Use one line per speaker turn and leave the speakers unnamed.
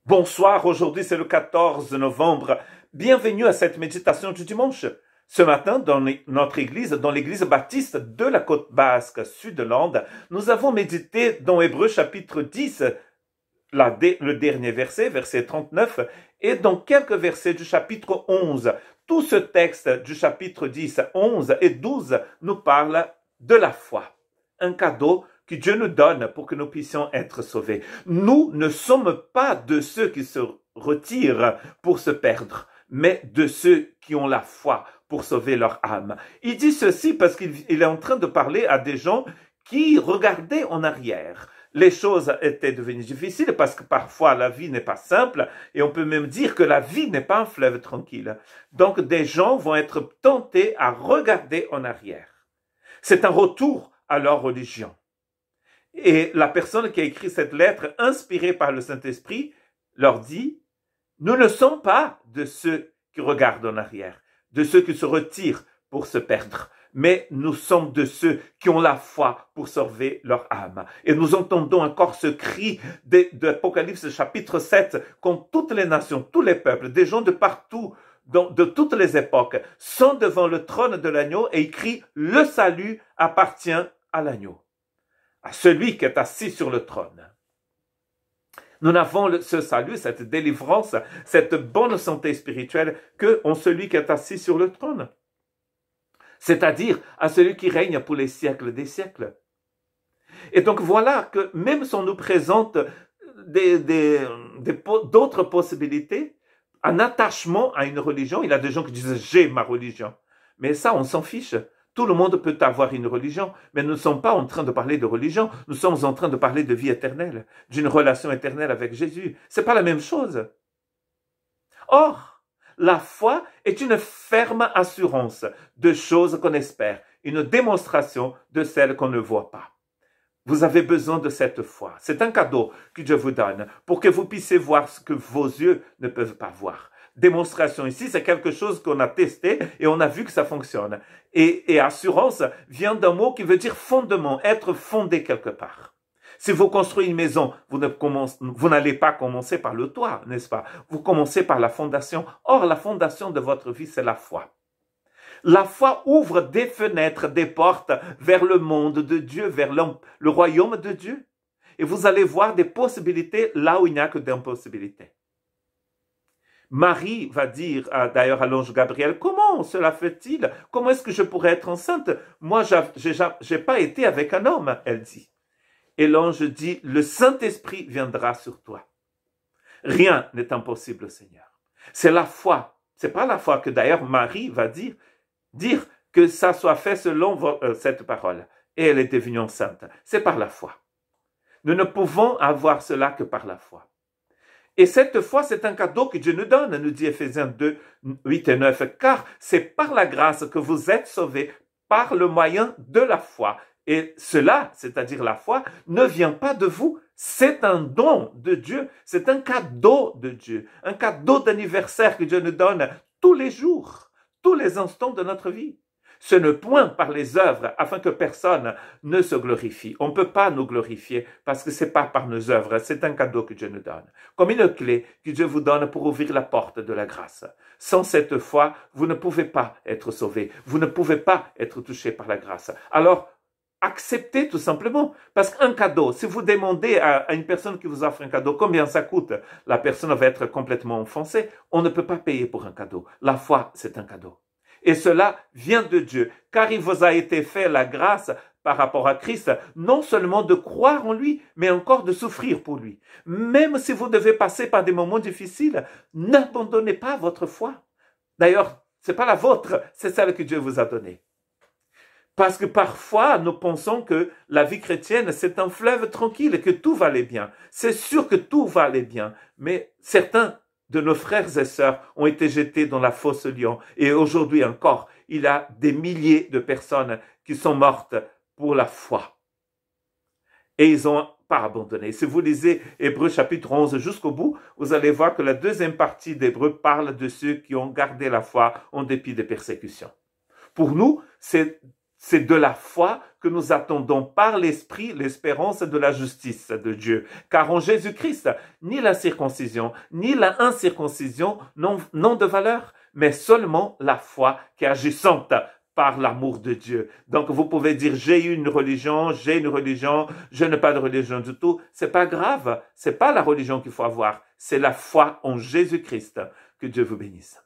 Bonsoir, aujourd'hui c'est le 14 novembre. Bienvenue à cette méditation du dimanche. Ce matin, dans notre église, dans l'église baptiste de la côte basque Sud-Lande, nous avons médité dans Hébreux chapitre 10, le dernier verset, verset 39, et dans quelques versets du chapitre 11. Tout ce texte du chapitre 10, 11 et 12 nous parle de la foi. Un cadeau que Dieu nous donne pour que nous puissions être sauvés. Nous ne sommes pas de ceux qui se retirent pour se perdre, mais de ceux qui ont la foi pour sauver leur âme. Il dit ceci parce qu'il est en train de parler à des gens qui regardaient en arrière. Les choses étaient devenues difficiles parce que parfois la vie n'est pas simple et on peut même dire que la vie n'est pas un fleuve tranquille. Donc des gens vont être tentés à regarder en arrière. C'est un retour à leur religion. Et la personne qui a écrit cette lettre, inspirée par le Saint-Esprit, leur dit, nous ne sommes pas de ceux qui regardent en arrière, de ceux qui se retirent pour se perdre, mais nous sommes de ceux qui ont la foi pour sauver leur âme. Et nous entendons encore ce cri d'Apocalypse chapitre 7, quand toutes les nations, tous les peuples, des gens de partout, de toutes les époques, sont devant le trône de l'agneau et ils crient, le salut appartient à l'agneau, à celui qui est assis sur le trône. Nous n'avons ce salut, cette délivrance, cette bonne santé spirituelle que en celui qui est assis sur le trône. C'est-à-dire à celui qui règne pour les siècles des siècles. Et donc voilà que même si on nous présente d'autres possibilités, un attachement à une religion, il y a des gens qui disent « j'ai ma religion ». Mais ça, on s'en fiche. Tout le monde peut avoir une religion, mais nous ne sommes pas en train de parler de religion, nous sommes en train de parler de vie éternelle, d'une relation éternelle avec Jésus. C'est pas la même chose. Or, la foi est une ferme assurance de choses qu'on espère, une démonstration de celles qu'on ne voit pas. Vous avez besoin de cette foi. C'est un cadeau que Dieu vous donne pour que vous puissiez voir ce que vos yeux ne peuvent pas voir. Démonstration ici, c'est quelque chose qu'on a testé et on a vu que ça fonctionne. Et assurance vient d'un mot qui veut dire fondement, être fondé quelque part. Si vous construisez une maison, vous n'allez pas commencer par le toit, n'est-ce pas? Vous commencez par la fondation. Or, la fondation de votre vie, c'est la foi. La foi ouvre des fenêtres, des portes vers le monde de Dieu, vers le royaume de Dieu. Et vous allez voir des possibilités là où il n'y a que d'impossibilités. Marie va dire d'ailleurs à l'ange Gabriel, comment cela fait-il? Comment est-ce que je pourrais être enceinte? Moi, j'ai pas été avec un homme, elle dit. Et l'ange dit, le Saint-Esprit viendra sur toi. Rien n'est impossible au Seigneur. C'est la foi. C'est pas la foi que d'ailleurs Marie va dire que ça soit fait selon cette parole. Et elle est devenue enceinte. C'est par la foi. Nous ne pouvons avoir cela que par la foi. Et cette foi, c'est un cadeau que Dieu nous donne, nous dit Ephésiens 2, 8 et 9, car c'est par la grâce que vous êtes sauvés par le moyen de la foi. Et cela, c'est-à-dire la foi, ne vient pas de vous, c'est un don de Dieu, c'est un cadeau de Dieu, un cadeau d'anniversaire que Dieu nous donne tous les jours, tous les instants de notre vie. Ce n'est point par les œuvres afin que personne ne se glorifie. On ne peut pas nous glorifier parce que ce n'est pas par nos œuvres, c'est un cadeau que Dieu nous donne. Comme une clé que Dieu vous donne pour ouvrir la porte de la grâce. Sans cette foi, vous ne pouvez pas être sauvé. Vous ne pouvez pas être touché par la grâce. Alors, acceptez tout simplement. Parce qu'un cadeau, si vous demandez à une personne qui vous offre un cadeau combien ça coûte, la personne va être complètement offensée. On ne peut pas payer pour un cadeau. La foi, c'est un cadeau. Et cela vient de Dieu, car il vous a été fait la grâce par rapport à Christ, non seulement de croire en lui, mais encore de souffrir pour lui. Même si vous devez passer par des moments difficiles, n'abandonnez pas votre foi. D'ailleurs, ce n'est pas la vôtre, c'est celle que Dieu vous a donnée. Parce que parfois, nous pensons que la vie chrétienne, c'est un fleuve tranquille et que tout va aller bien. C'est sûr que tout va aller bien, mais certains de nos frères et sœurs ont été jetés dans la fosse lion. Et aujourd'hui encore, il y a des milliers de personnes qui sont mortes pour la foi. Et ils n'ont pas abandonné. Si vous lisez Hébreux chapitre 11 jusqu'au bout, vous allez voir que la deuxième partie d'Hébreux parle de ceux qui ont gardé la foi en dépit des persécutions. Pour nous, c'est c'est de la foi que nous attendons par l'Esprit l'espérance de la justice de Dieu. Car en Jésus-Christ, ni la circoncision, ni la incirconcision n'ont de valeur, mais seulement la foi qui est agissante par l'amour de Dieu. Donc vous pouvez dire j'ai une religion, je n'ai pas de religion du tout. C'est pas grave, c'est pas la religion qu'il faut avoir, c'est la foi en Jésus-Christ. Que Dieu vous bénisse.